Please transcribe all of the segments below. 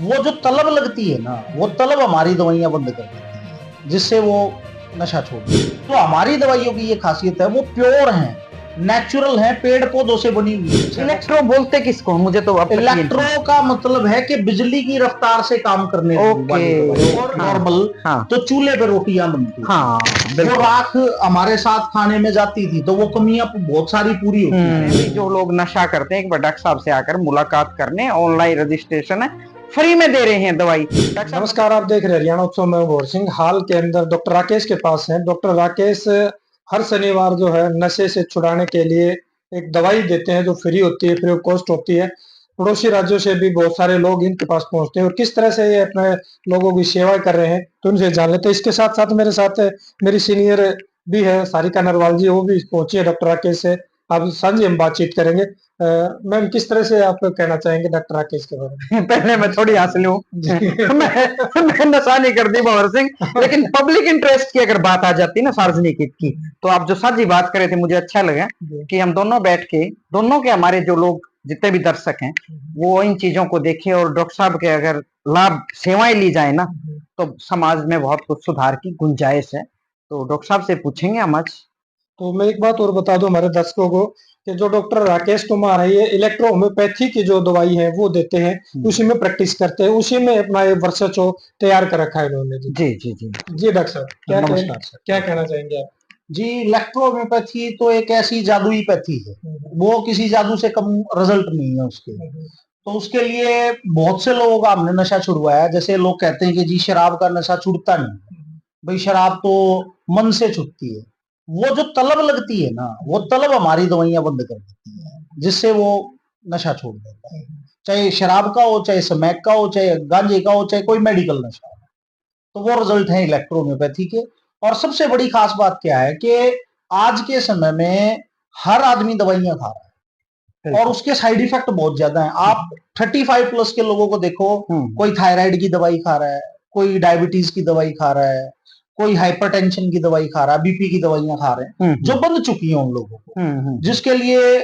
वो जो तलब लगती है ना, वो तलब हमारी दवाइयाँ बंद कर देती है, जिससे वो नशा छोड़ दे। तो हमारी दवाइयों की ये खासियत है, वो प्योर हैं, नेचुरल हैं, पेड़ पौधों से बनी हुई है। इलेक्ट्रो बोलते किसको? मुझे तो अब तक ये इलेक्ट्रो का मतलब है कि बिजली की रफ्तार से काम करने वाली दवाई। और नॉर्मल हाँ तो चूल्हे पे रोटियां बनती थी, हाँ वो बिल्कुल। राख हमारे साथ खाने में जाती थी, तो वो कमियां बहुत सारी पूरी होती थी। जो लोग नशा करते हैं एक बार डॉक्टर साहब से आकर मुलाकात करने, ऑनलाइन रजिस्ट्रेशन है, फ्री में दे रहे हैं दवाई। नमस्कार, आप देख रहे हैं हरियाणा उत्सव में भोर सिंह। हाल के अंदर डॉक्टर राकेश के पास है। डॉक्टर राकेश हर शनिवार जो है नशे से छुड़ाने के लिए एक दवाई देते हैं जो फ्री होती है, फ्री ऑफ कॉस्ट होती है। पड़ोसी राज्यों से भी बहुत सारे लोग इनके पास पहुंचते हैं और किस तरह से ये अपने लोगों की सेवा कर रहे हैं तो उनसे जान लेते हैं। इसके साथ साथ मेरे साथ मेरी सीनियर भी है सारिका नरवाल जी, वो भी पहुंची है डॉक्टर राकेश से। अब साझी हम बातचीत करेंगे। मैम, किस तरह से आप कहना चाहेंगे डॉक्टर राकेश के बारे में? पहले मैं थोड़ी हंस लूं। मैं नशा नहीं करती भंवर सिंह, लेकिन पब्लिक इंटरेस्ट की अगर बात आ जाती ना सार्वजनिक हित की, तो आप जो साझी बात करे थे मुझे अच्छा लगा कि हम दोनों बैठ के, दोनों के हमारे जो लोग जितने भी दर्शक हैं वो इन चीजों को देखें और डॉक्टर साहब के अगर लाभ सेवाएं ली जाए ना तो समाज में बहुत कुछ सुधार की गुंजाइश है। तो डॉक्टर साहब से पूछेंगे हम आज। तो मैं एक बात और बता दूं हमारे दर्शकों को कि जो डॉक्टर राकेश कुमार है ये इलेक्ट्रो होम्योपैथी की जो दवाई है वो देते हैं, उसी में प्रैक्टिस करते हैं, उसी में अपना ये वर्चस्व तैयार कर रखा है इन्होंने। जी जी जी जी डॉक्टर साहब, नमस्कार सर। क्या कहना चाहेंगे आप? जी, इलेक्ट्रोहोम्योपैथी तो एक ऐसी जादुई पैथी है, वो किसी जादू से कम रिजल्ट नहीं है उसके। तो उसके लिए बहुत से लोगों का हमने नशा छुड़वाया। जैसे लोग कहते हैं कि जी शराब का नशा छूटता नहीं, भाई शराब तो मन से छूटती है। वो जो तलब लगती है ना, वो तलब हमारी दवाइयां बंद कर देती है, जिससे वो नशा छोड़ देता है। चाहे शराब का हो, चाहे स्मैक का हो, चाहे गांजे का हो, चाहे कोई मेडिकल नशा हो, तो वो रिजल्ट है इलेक्ट्रोहोम्योपैथी के। और सबसे बड़ी खास बात क्या है कि आज के समय में हर आदमी दवाइयां खा रहा है और उसके साइड इफेक्ट बहुत ज्यादा हैं। आप 35 प्लस के लोगों को देखो, कोई थायराइड की दवाई खा रहा है, कोई डायबिटीज की दवाई खा रहा है, कोई हाइपरटेंशन की दवाई खा रहा है, बीपी की दवाइयां खा रहे हैं, जो बंद चुकी हैं उन लोगों को। जिसके लिए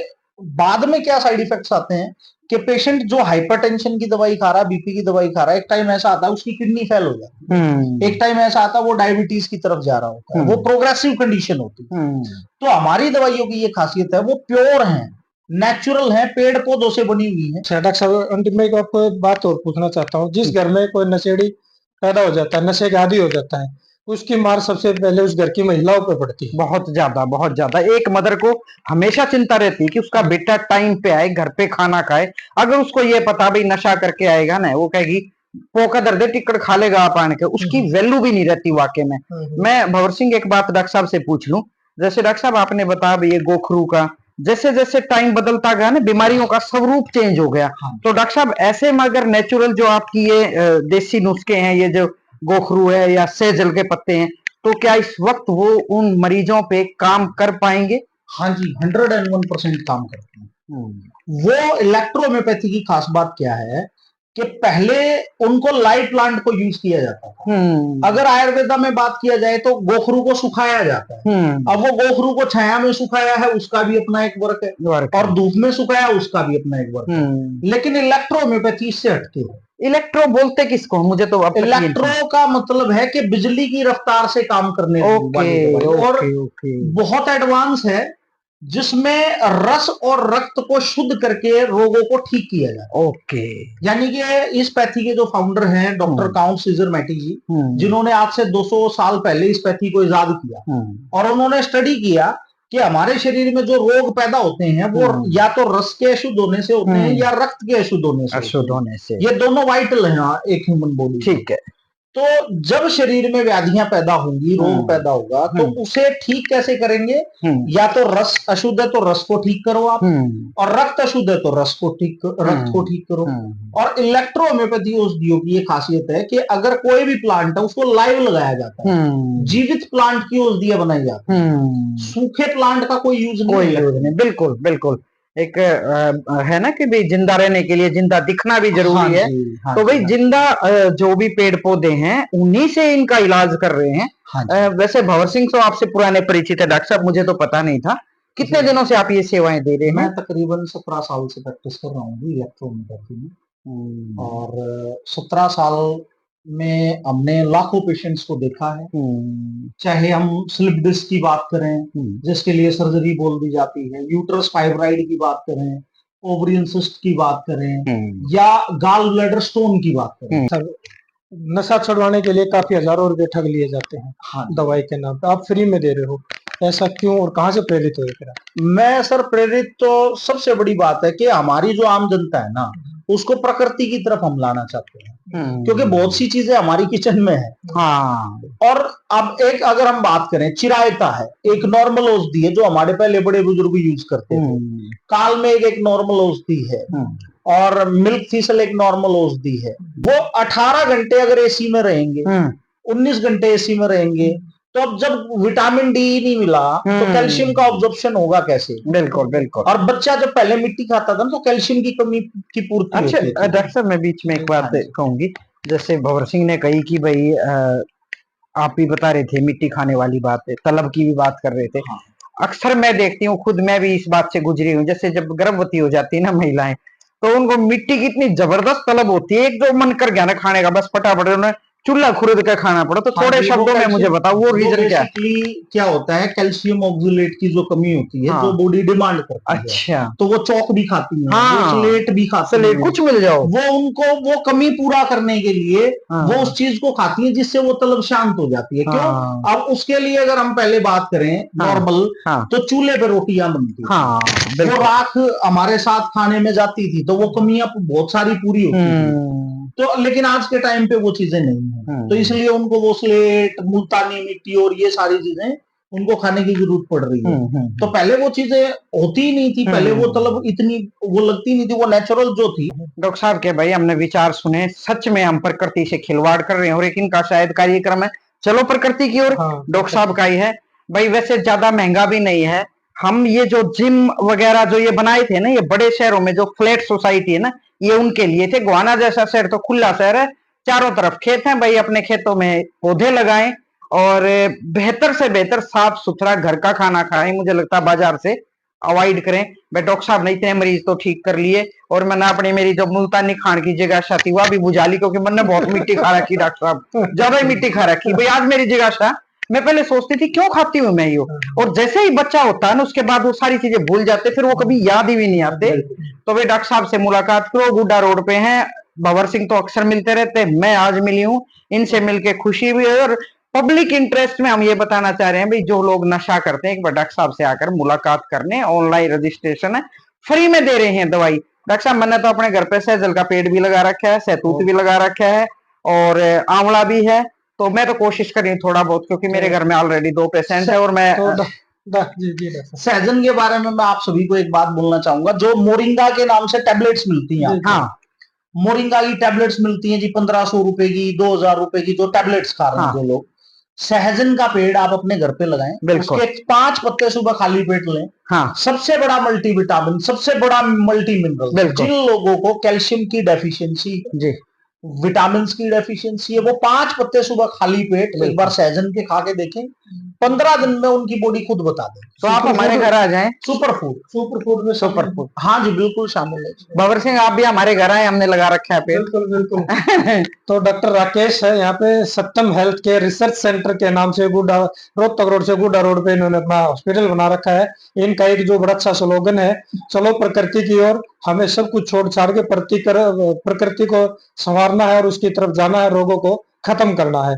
बाद में क्या साइड इफेक्ट्स आते हैं कि पेशेंट जो हाइपरटेंशन की दवाई खा रहा है, बीपी की दवाई खा रहा है, एक टाइम ऐसा आता है उसकी किडनी फेल हो जाती है, एक टाइम ऐसा आता है वो डायबिटीज की तरफ जा रहा होता है, वो प्रोग्रेसिव कंडीशन होती है। तो हमारी दवाइयों की ये खासियत है, वो प्योर हैं, नेचुरल हैं, पेड़ पौधों से बनी हुई है। डॉक्टर साहब, अंतिम में आपको एक बात और पूछना चाहता हूँ। जिस घर में कोई नशेड़ी पैदा हो जाता है, नशे का आदी हो जाता है, उसकी मार सबसे पहले उस घर की महिलाओं पे पड़ती है। बहुत ज्यादा, बहुत ज्यादा। एक मदर को हमेशा चिंता रहती है कि उसका बेटा टाइम पे आए, घर पे खाना खाए। अगर उसको ये पता भाई नशा करके आएगा ना, वो कहेगी पोका दर्दे टिकट खा लेगा आप आने के, उसकी वैल्यू भी नहीं रहती वाकई में। मैं भंवर सिंह एक बात डॉक्टर साहब से पूछ लूं। जैसे डॉक्टर साहब आपने बताया ये गोखरू का, जैसे जैसे टाइम बदलता गया ना बीमारियों का स्वरूप चेंज हो गया। तो डॉक्टर साहब ऐसे में अगर नेचुरल जो आपकी ये देसी नुस्खे हैं, ये जो गोखरू है या सेजल के पत्ते हैं, तो क्या इस वक्त वो उन मरीजों पे काम कर पाएंगे? हाँ जी, 101% काम करते हैं। वो इलेक्ट्रोहोम्योपैथी की खास बात क्या है कि पहले उनको लाइव प्लांट को यूज किया जाता था। अगर आयुर्वेदा में बात किया जाए तो गोखरू को सुखाया जाता है। अब वो गोखरू को छाया में सुखाया है, उसका भी अपना एक वर्क है, और धूप में सुखाया उसका भी अपना एक वर्क है। लेकिन इलेक्ट्रोहोम्योपैथी इससे हटके है। इलेक्ट्रो बोलते किसको? मुझे तो अब इलेक्ट्रो का मतलब है कि बिजली की रफ्तार से काम करने वाली दवाई, और बहुत एडवांस है, जिसमें रस और रक्त को शुद्ध करके रोगों को ठीक किया जाता है। ओके। यानी कि इस पैथी के जो फाउंडर हैं डॉक्टर काउंट सीजर मैटी जी, जिन्होंने आज से 200 साल पहले इस पैथी को इजाद किया, और उन्होंने स्टडी किया कि हमारे शरीर में जो रोग पैदा होते हैं वो या तो रस के अशुद्ध होने से होते हैं या रक्त के अशुद्ध होने से। ये दोनों वाइटल हैं एक ह्यूमन बॉडी। ठीक है। तो जब शरीर में व्याधियां पैदा होंगी, रोग पैदा होगा, तो उसे ठीक कैसे करेंगे? या तो रस अशुद्ध है तो रस को ठीक करो आप, और रक्त अशुद्ध है तो रक्त को ठीक करो। और इलेक्ट्रोहोम्योपैथी औषधियों की ये खासियत है कि अगर कोई भी प्लांट है उसको लाइव लगाया जाता है, जीवित प्लांट की औषधियां बनाई जाती है, सूखे प्लांट का कोई यूज नहीं। बिल्कुल बिल्कुल। एक है ना कि भाई जिंदा रहने के लिए जिंदा दिखना भी जरूरी है। तो भाई जिंदा जो भी पेड़ पौधे हैं उन्हीं से इनका इलाज कर रहे हैं। वैसे भंवर सिंह तो आपसे पुराने परिचित है डॉक्टर साहब, मुझे तो पता नहीं था। कितने दिनों से आप ये सेवाएं दे रहे हैं? मैं तकरीबन 17 साल से प्रैक्टिस कर रहा हूँ इलेक्ट्रोहोम्योपैथी में। और 17 साल में हमने लाखों पेशेंट्स को देखा है। चाहे हम स्लिप डिस्क की बात करें, जिसके लिए सर्जरी बोल दी जाती है, यूट्रस फाइब्राइड की बात करें, ओवरियन सिस्ट की बात करें, या गाल ब्लैडर स्टोन की बात करें। नशा छुड़वाने के लिए काफी हजारों रुपए ठग लिए जाते हैं। हाँ, दवाई के नाम पे आप फ्री में दे रहे हो, ऐसा क्यों और कहाँ से प्रेरित हुए फिर आप? मैं सर प्रेरित तो सबसे बड़ी बात है कि हमारी जो आम जनता है ना, उसको प्रकृति की तरफ हम लाना चाहते हैं, क्योंकि बहुत सी चीजें हमारी किचन में है। हाँ। और अब एक अगर हम बात करें, चिरायता है, एक नॉर्मल औषधि है जो हमारे पहले बड़े बुजुर्ग यूज करते थे। काल में एक नॉर्मल औषधि है, और मिल्क थीसल एक नॉर्मल औषधि है। वो 18 घंटे अगर एसी में रहेंगे, 19 घंटे एसी में रहेंगे, तो अब जब विटामिन डी नहीं मिला तो कैल्शियम का ऑब्जॉर्प्शन होगा कैसे? बिल्कुल बिल्कुल। और बच्चा जब पहले मिट्टी खाता था तो कैल्शियम की कमी की पूर्ति अच्छा होती थी। डॉक्टर साहब, मैं बीच में एक बात कहूंगी, जैसे भंवर सिंह ने कही कि भाई आप भी बता रहे थे मिट्टी खाने वाली बात है, तलब की भी बात कर रहे थे। हाँ। अक्सर मैं देखती हूँ, खुद मैं भी इस बात से गुजरी हूँ, जैसे जब गर्भवती हो जाती है ना महिलाएं, तो उनको मिट्टी की इतनी जबरदस्त तलब होती है, एक जो मन कर गया ना खाने का, बस फटाफट उन्हें चूल्हा खुद का खाना पड़ा। तो थोड़े शब्दों में मुझे बताओ वो रीजन क्या है? क्या होता है, कैल्शियम ऑक्सलेट की जो कमी होती है, हाँ। जो बॉडी डिमांड करती है। अच्छा। तो वो चौक भी खाती है, हाँ। वो स्लेट भी खाती है, कुछ मिल जाओ, वो उनको वो कमी पूरा करने के लिए हाँ। वो उस चीज को खाती है, जिससे वो तलब शांत हो जाती है। हाँ। क्यों? अब उसके लिए अगर हम पहले बात करें नॉर्मल, हाँ। तो चूल्हे पे रोटियां बनती, हाँ, वो राख हमारे साथ खाने में जाती थी, तो वो कमियां बहुत सारी पूरी होती थी। तो लेकिन आज के टाइम पे वो चीजें नहीं है, तो इसलिए उनको वो स्लेट, मुल्तानी मिट्टी और ये सारी चीजें उनको खाने की जरूरत पड़ रही है। तो पहले वो चीजें होती ही नहीं थी, पहले वो तलब इतनी वो लगती नहीं थी, वो नेचुरल जो थी। डॉक्टर साहब के भाई हमने विचार सुने, सच में हम प्रकृति से खिलवाड़ कर रहे हैं, और एक इनका शायद कार्यक्रम है चलो प्रकृति की ओर, डॉक्टर साहब का ही है भाई। वैसे ज्यादा महंगा भी नहीं है। हम ये जो जिम वगैरह जो ये बनाए थे ना, ये बड़े शहरों में जो फ्लैट सोसाइटी है ना, ये उनके लिए थे। गोहाना जैसा शहर तो खुला शहर है, चारों तरफ खेत हैं भाई, अपने खेतों में पौधे लगाएं और बेहतर से बेहतर साफ सुथरा घर का खाना खाएं। मुझे लगता है बाजार से अवॉइड करें। मैं डॉक्टर साहब नहीं थे, मरीज तो ठीक कर लिए, और मैंने अपनी मेरी जो मुल्तानी खान की जिज्ञासा थी वह भी बुझा ली, क्योंकि मैंने बहुत मिट्टी खा रखी डॉक्टर साहब, ज्यादा ही मिट्टी खा रखी भाई। आज मेरी जिज्ञासा, मैं पहले सोचती थी क्यों खाती हूँ मैं यो, और जैसे ही बच्चा होता है ना उसके बाद वो सारी चीजें भूल जाते, फिर वो कभी याद ही भी नहीं आते। तो वे डॉक्टर साहब से मुलाकात करो, गुड्डा रोड पे हैं। भंवर सिंह तो अक्सर मिलते रहते, मैं आज मिली हूँ, इनसे मिलके खुशी भी है। और पब्लिक इंटरेस्ट में हम ये बताना चाह रहे हैं भाई, जो लोग नशा करते हैं एक बार डॉक्टर साहब से आकर मुलाकात करने, ऑनलाइन रजिस्ट्रेशन है, फ्री में दे रहे हैं दवाई। डॉक्टर साहब मैंने तो अपने घर पे सहजल का पेड़ भी लगा रखा है, सहतूत भी लगा रखा है, और आंवला भी है। तो मैं तो कोशिश कर रही हूँ थोड़ा बहुत, क्योंकि मेरे घर में ऑलरेडी 2 पेशेंट है। और मैं सहजन के बारे में मैं आप सभी को एक बात बोलना चाहूंगा, जो मोरिंगा के नाम से टैबलेट्स मिलती हैं। हाँ, मोरिंगा की टैबलेट्स मिलती हैं जी, 1500 रुपए की, 2000 रुपए की, जो टैबलेट्स खा रहे हैं जो लोग। सहजन का पेड़ आप अपने घर पे लगाएं, उसके 5 पत्ते सुबह खाली पेट लें। हाँ। सबसे बड़ा मल्टीविटामिन, सबसे बड़ा मल्टी मिनरल। जिन लोगों को कैल्शियम की डेफिशिएंसी जी, विटामिन की डेफिशिएंसी है, वो 5 पत्ते सुबह खाली पेट एक बार सहजन के खा के देखें, 15 दिन में उनकी बॉडी खुद बता दे। तो आप हमारे घर आ जाएं। सुपर फूड में सुपर फूड, हाँ जी बिल्कुल शामिल है। भंवर सिंह आप भी हमारे घर आए, हमने लगा रखा है पेड़। बिल्कुल तो डॉक्टर राकेश है यहाँ पे, सत्यम हेल्थ केयर रिसर्च सेंटर के नाम से गुड्डा रोहतक रोड से गुड्डा रोड पे इन्होंने अपना हॉस्पिटल बना रखा है। इनका एक जो बड़ा अच्छा स्लोगन है, चलो प्रकृति की ओर, हमें सब कुछ छोड़ छाड़ के प्रकृति को संवारना है और उसकी तरफ जाना है, रोगों को खत्म करना है।